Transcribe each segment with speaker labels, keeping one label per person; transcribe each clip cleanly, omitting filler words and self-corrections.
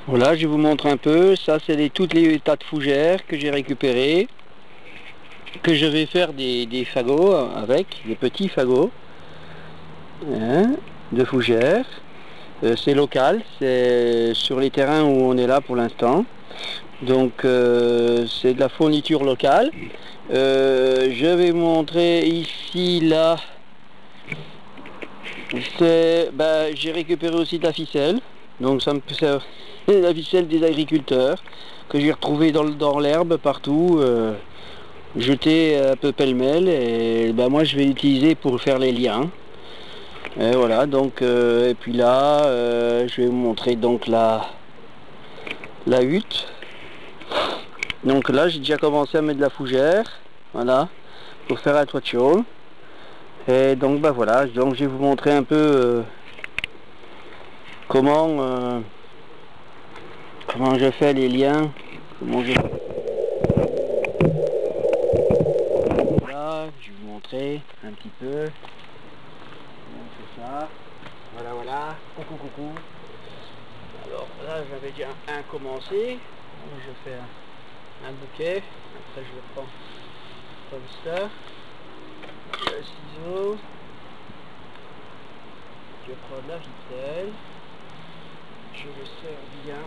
Speaker 1: Voilà, je vous montre un peu. Ça, c'est toutes les tas de fougères que j'ai récupérées, que je vais faire des fagots avec, des petits fagots, hein, de fougères. C'est local, c'est sur les terrains où on est là pour l'instant. Donc c'est de la fourniture locale. Je vais vous montrer ici, là, j'ai récupéré aussi de la ficelle. Donc ça me sert la ficelle des agriculteurs que j'ai retrouvée dans l'herbe partout, jetée un peu pêle-mêle. Et moi je vais l'utiliser pour faire les liens. Et voilà, donc et puis là, je vais vous montrer donc la hutte. Donc là, j'ai déjà commencé à mettre de la fougère, voilà, pour faire un toit de chaume. Et donc voilà, donc je vais vous montrer un peu comment je fais les liens, comment je... Là, je vais vous montrer un petit peu comment on fait ça. Voilà, voilà, coucou, coucou. Alors là, j'avais déjà un commencé. Donc, je fais un bouquet. Après, je le prends comme ça. Le ciseau. Je prends de la ficelle. Je le serre bien.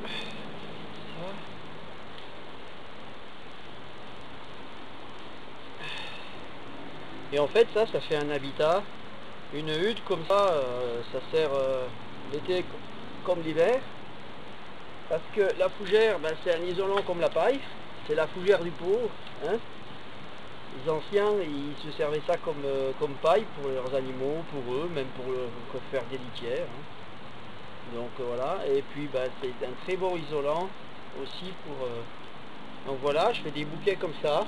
Speaker 1: Ça. Et en fait, ça fait un habitat. Une hutte comme ça, ça sert l'été comme l'hiver. Parce que la fougère, c'est un isolant comme la paille. C'est la fougère du pauvre. Hein. Les anciens, ils se servaient ça comme paille pour leurs animaux, pour eux, même pour faire des litières. Hein. Donc voilà, et puis c'est un très bon isolant aussi pour... Donc voilà, je fais des bouquets comme ça.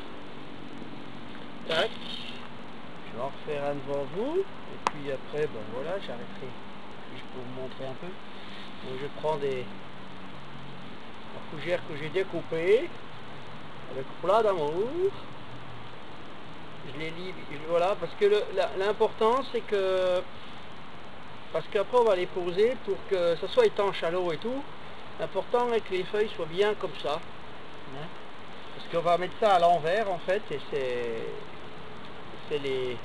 Speaker 1: Tac. Je vais en refaire un devant vous. Et puis après, voilà, j'arrêterai. Puis je peux vous montrer un peu. Donc je prends la fougère que j'ai découpée avec plein d'amour. Je les lis, voilà, parce que l'important c'est que, parce qu'après on va les poser pour que ça soit étanche à l'eau et tout. L'important est que les feuilles soient bien comme ça. Hein, parce qu'on va mettre ça à l'envers en fait, et c'est les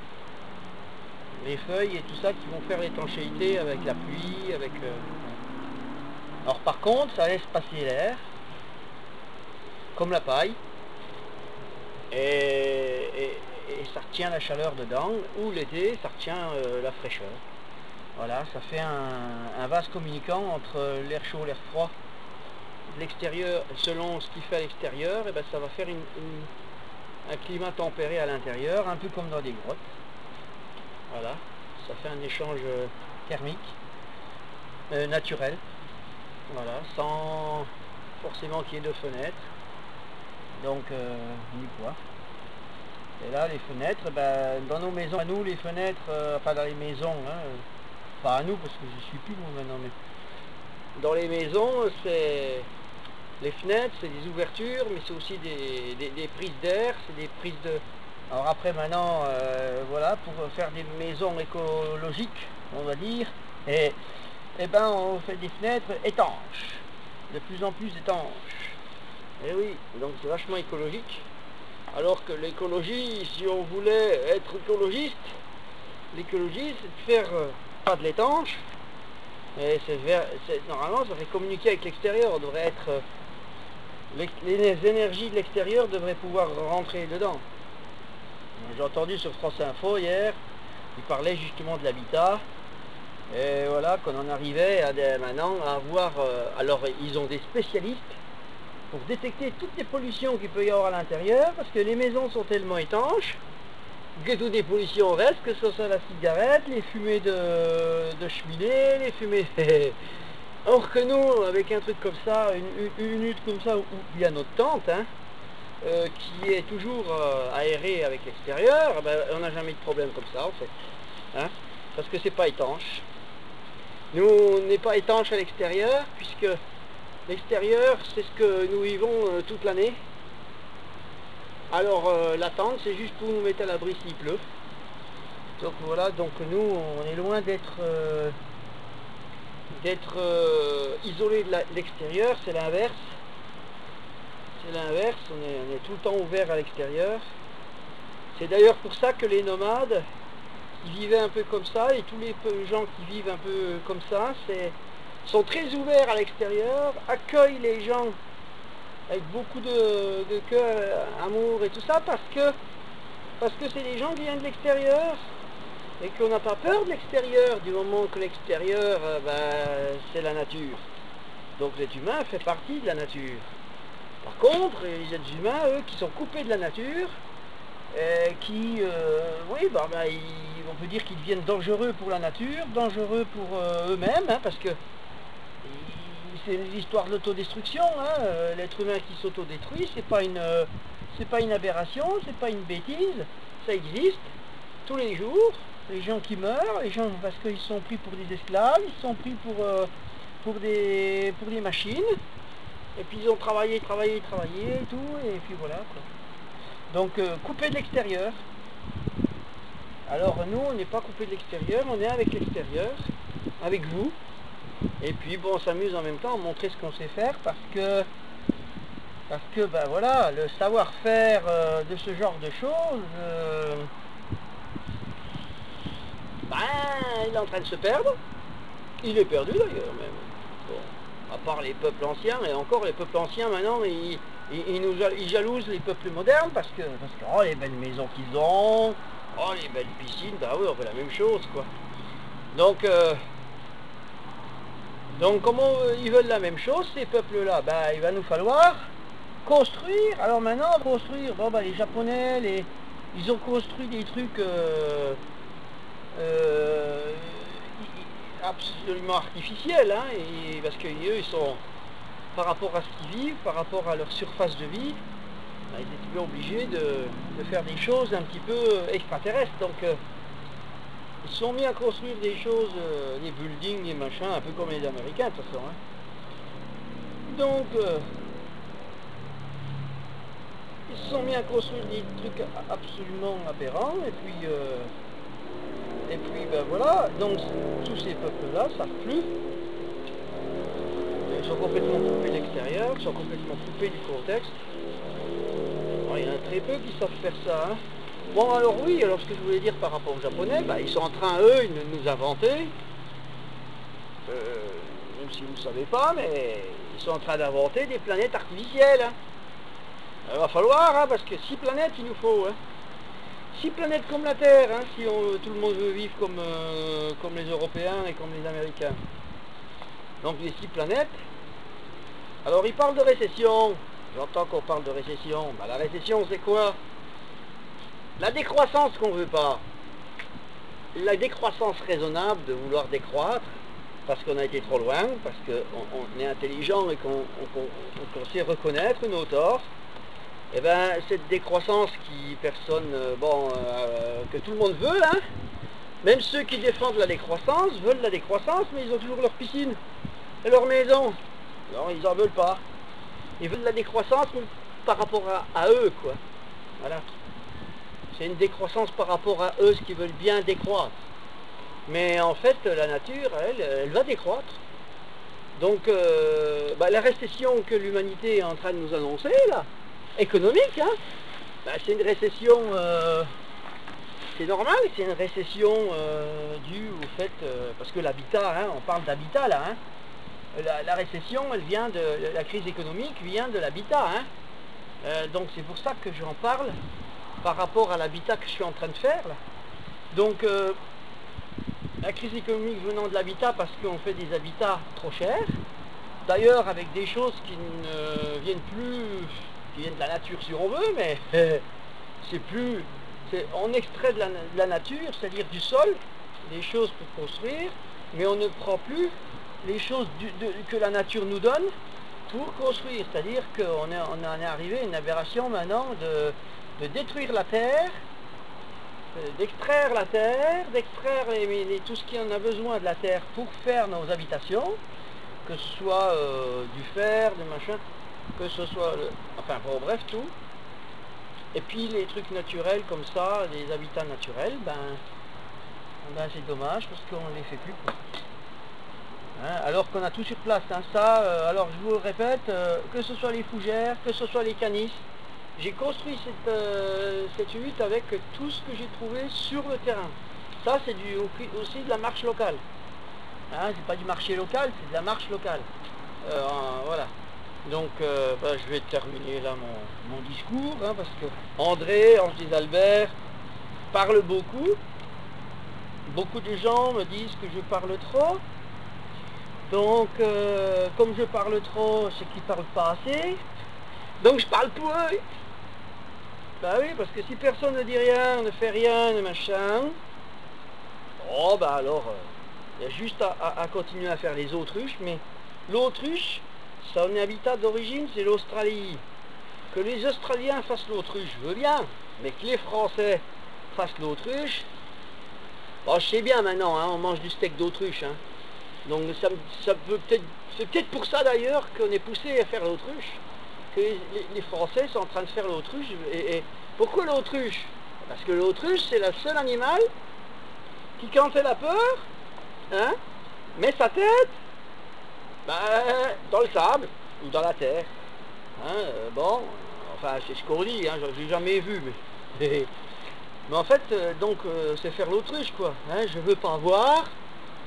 Speaker 1: feuilles et tout ça qui vont faire l'étanchéité avec la pluie, avec... Alors par contre, ça laisse passer l'air, comme la paille, et ça retient la chaleur dedans, ou l'été, ça retient la fraîcheur. Voilà, ça fait un vase communicant entre l'air chaud et l'air froid. L'extérieur, selon ce qu'il fait à l'extérieur, et ça va faire un climat tempéré à l'intérieur, un peu comme dans des grottes. Voilà, ça fait un échange thermique, naturel. Voilà, sans forcément qu'il y ait de fenêtres. Donc, ni quoi. Et là, les fenêtres, dans nos maisons, à nous, les fenêtres, enfin dans les maisons, hein, pas à nous parce que je suis plus moi maintenant, mais dans les maisons, c'est les fenêtres, c'est des ouvertures, mais c'est aussi des prises d'air, c'est des prises de... Alors après maintenant, voilà, pour faire des maisons écologiques, on va dire, et on fait des fenêtres étanches, de plus en plus étanches. Et oui, donc c'est vachement écologique. Alors que l'écologie, si on voulait être écologiste, l'écologie c'est de faire pas de l'étanche, et normalement ça devrait communiquer avec l'extérieur, on devrait être les énergies de l'extérieur devraient pouvoir rentrer dedans. J'ai entendu sur France Info hier, il parlait justement de l'habitat, et voilà qu'on en arrivait maintenant à avoir, alors ils ont des spécialistes pour détecter toutes les pollutions qu'il peut y avoir à l'intérieur, parce que les maisons sont tellement étanches que toutes les pollutions restent, que ce soit la cigarette, les fumées de cheminée, les fumées... Or que nous, avec un truc comme ça, une hutte comme ça, où il y a notre tente, hein, qui est toujours aérée avec l'extérieur, on n'a jamais de problème comme ça en fait. Hein, parce que c'est pas étanche. Nous, on n'est pas étanche à l'extérieur, puisque l'extérieur, c'est ce que nous vivons toute l'année. Alors la tente, c'est juste pour nous mettre à l'abri s'il pleut. Donc voilà, donc nous, on est loin d'être d'être isolé de l'extérieur, c'est l'inverse. C'est l'inverse, on est tout le temps ouvert à l'extérieur. C'est d'ailleurs pour ça que les nomades, ils vivaient un peu comme ça, et tous les gens qui vivent un peu comme ça, sont très ouverts à l'extérieur, accueillent les gens avec beaucoup de cœur, amour et tout ça, parce que c'est des gens qui viennent de l'extérieur, et qu'on n'a pas peur de l'extérieur, du moment que l'extérieur, c'est la nature. Donc l'être humain fait partie de la nature. Par contre, les êtres humains, eux, qui sont coupés de la nature, on peut dire qu'ils deviennent dangereux pour la nature, dangereux pour eux-mêmes, hein, parce que c'est l'histoire de l'autodestruction, hein, l'être humain qui s'autodétruit, c'est pas une aberration, c'est pas une bêtise, ça existe tous les jours. Les gens qui meurent, les gens parce qu'ils sont pris pour des esclaves, ils sont pris pour des machines, et puis ils ont travaillé et tout, et puis voilà quoi. Donc coupé de l'extérieur. Alors nous on n'est pas coupé de l'extérieur, on est avec l'extérieur, avec vous. Et puis bon, on s'amuse en même temps à montrer ce qu'on sait faire, parce que ben voilà, le savoir-faire de ce genre de choses, il est en train de se perdre. Il est perdu d'ailleurs même. Bon, à part les peuples anciens, et encore les peuples anciens maintenant, ils jalousent les peuples modernes parce que oh, les belles maisons qu'ils ont, oh les belles piscines, bah oui, on fait la même chose quoi. Donc comment ils veulent la même chose ces peuples-là, il va nous falloir construire. Alors maintenant, construire, bon les Japonais, ils ont construit des trucs absolument artificiels, hein, et parce qu'eux ils sont, par rapport à ce qu'ils vivent, par rapport à leur surface de vie, ils étaient bien obligés de faire des choses un petit peu extraterrestres. Donc ils se sont mis à construire des choses, des buildings, des machins, un peu comme les Américains de toute façon, hein. Donc ils se sont mis à construire des trucs absolument aberrants, et puis voilà, donc tous ces peuples-là ne savent plus. Ils sont complètement coupés de l'extérieur, ils sont complètement coupés du contexte. Alors, il y en a très peu qui savent faire ça, hein. Bon alors oui, alors ce que je voulais dire par rapport aux Japonais, ils sont en train, eux, de nous inventer, même si vous ne le savez pas, mais ils sont en train d'inventer des planètes artificielles, hein. Il va falloir, hein, parce que 6 planètes il nous faut, hein. 6 planètes comme la Terre, hein, si tout le monde veut vivre comme les Européens et comme les Américains. Donc les 6 planètes. Alors ils parlent de récession, j'entends qu'on parle de récession. La récession c'est quoi? La décroissance qu'on veut pas. La décroissance raisonnable de vouloir décroître, parce qu'on a été trop loin, parce qu'on est intelligent et qu'on sait reconnaître nos torts. Et cette décroissance que tout le monde veut, hein, même ceux qui défendent la décroissance veulent la décroissance, mais ils ont toujours leur piscine et leur maison. Non, ils n'en veulent pas. Ils veulent la décroissance par rapport à eux, quoi. Voilà. C'est une décroissance par rapport à eux, ce qu'ils veulent bien décroître. Mais en fait, la nature, elle va décroître. Donc, la récession que l'humanité est en train de nous annoncer, là, économique, hein, c'est une récession, c'est normal, c'est une récession due au fait, parce que l'habitat, hein, on parle d'habitat là, hein, la récession, elle vient la crise économique vient de l'habitat, hein, donc c'est pour ça que j'en parle par rapport à l'habitat que je suis en train de faire là. Donc la crise économique venant de l'habitat parce qu'on fait des habitats trop chers, d'ailleurs avec des choses qui ne viennent plus, qui viennent de la nature si on veut, mais on extrait de la nature, c'est-à-dire du sol, des choses pour construire, mais on ne prend plus les choses que la nature nous donne pour construire, c'est-à-dire qu'on en est arrivé à une aberration maintenant de détruire la terre, d'extraire la terre, d'extraire tout ce qui en a besoin de la terre pour faire nos habitations, que ce soit du fer, du machin, que ce soit, bref, tout. Et puis les trucs naturels comme ça, les habitats naturels, c'est dommage parce qu'on ne les fait plus, quoi. Hein, alors qu'on a tout sur place. Hein. Ça, alors je vous le répète, que ce soit les fougères, que ce soit les canisses, j'ai construit cette hutte avec tout ce que j'ai trouvé sur le terrain. Ça, c'est aussi de la marche locale. Hein, c'est pas du marché local, c'est de la marche locale. Voilà. Donc, je vais terminer là mon discours, hein, parce que André, Ange des Albert, parle beaucoup. Beaucoup de gens me disent que je parle trop. Donc, comme je parle trop, c'est qu'ils parlent pas assez. Donc, je parle pour eux. Bah oui, parce que si personne ne dit rien, ne fait rien, ne machin, oh bah alors, il y a juste à continuer à faire les autruches, mais l'autruche, son habitat d'origine, c'est l'Australie. Que les Australiens fassent l'autruche, je veux bien, mais que les Français fassent l'autruche, bon, je sais bien maintenant, hein, on mange du steak d'autruche, hein. Donc ça peut peut-être, c'est peut-être pour ça d'ailleurs qu'on est poussé à faire l'autruche, que les Français sont en train de faire l'autruche. Et pourquoi l'autruche? Parce que l'autruche, c'est le seul animal qui, quand elle a peur, hein, met sa tête dans le sable ou dans la terre. Hein, bon, enfin c'est ce qu'on dit, hein, je l'ai jamais vu, mais, mais en fait, c'est faire l'autruche, quoi. Hein, je veux pas voir,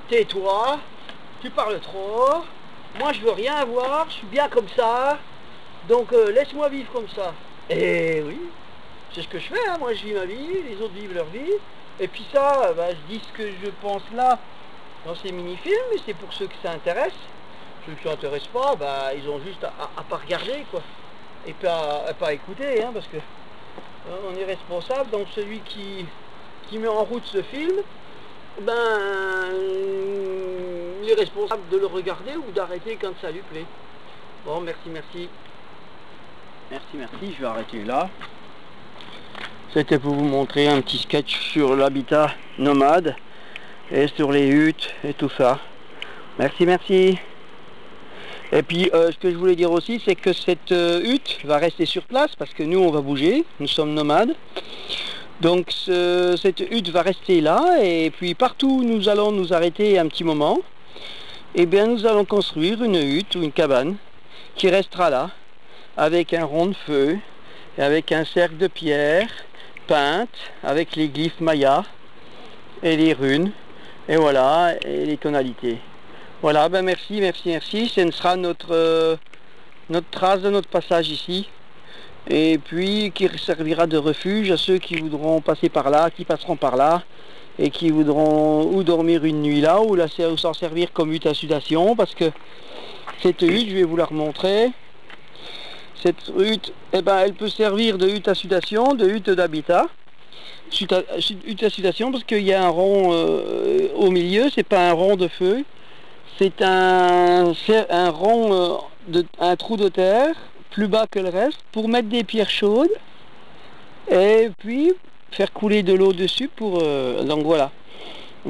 Speaker 1: tais-toi, tu parles trop, moi je veux rien avoir, je suis bien comme ça, donc laisse-moi vivre comme ça. Et oui, c'est ce que je fais, hein, moi je vis ma vie, les autres vivent leur vie, et puis ça, je dis ce que je pense là, dans ces mini-films, mais c'est pour ceux que ça intéresse. Ceux qui ne s'intéressent pas, ils ont juste à pas regarder, quoi, et à pas écouter, hein, parce que on est responsable, donc celui qui met en route ce film, il est responsable de le regarder ou d'arrêter quand ça lui plaît. Bon, merci, je vais arrêter là. C'était pour vous montrer un petit sketch sur l'habitat nomade et sur les huttes et tout ça. Merci. Et puis ce que je voulais dire aussi, c'est que cette hutte va rester sur place parce que nous on va bouger, nous sommes nomades. Donc cette hutte va rester là, et puis partout où nous allons nous arrêter un petit moment, et bien nous allons construire une hutte ou une cabane qui restera là, avec un rond de feu, et avec un cercle de pierre peinte, avec les glyphes mayas, et les runes, et voilà, et les tonalités. Voilà, merci, ce sera notre trace de notre passage ici. Et puis qui servira de refuge à ceux qui voudront passer par là, qui passeront par là, et qui voudront ou dormir une nuit là, ou s'en servir comme hutte à sudation, parce que cette hutte, je vais vous la remontrer, cette hutte, elle peut servir de hutte à sudation, de hutte d'habitat, hutte à sudation, parce qu'il y a un rond au milieu, c'est pas un rond de feu, c'est un rond, un trou de terre, plus bas que le reste, pour mettre des pierres chaudes et puis faire couler de l'eau dessus donc voilà.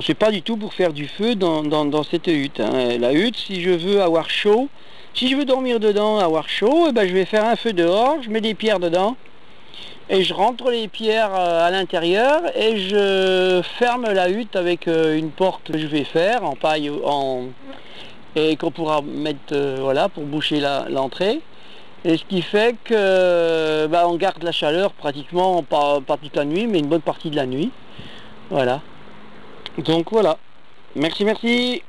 Speaker 1: C'est pas du tout pour faire du feu dans cette hutte, hein. La hutte, si je veux avoir chaud, si je veux dormir dedans, avoir chaud, je vais faire un feu dehors, je mets des pierres dedans et je rentre les pierres à l'intérieur et je ferme la hutte avec une porte que je vais faire en paille et qu'on pourra mettre voilà, pour boucher l'entrée. Et ce qui fait que on garde la chaleur pratiquement, pas toute la nuit, mais une bonne partie de la nuit. Voilà. Donc voilà. Merci.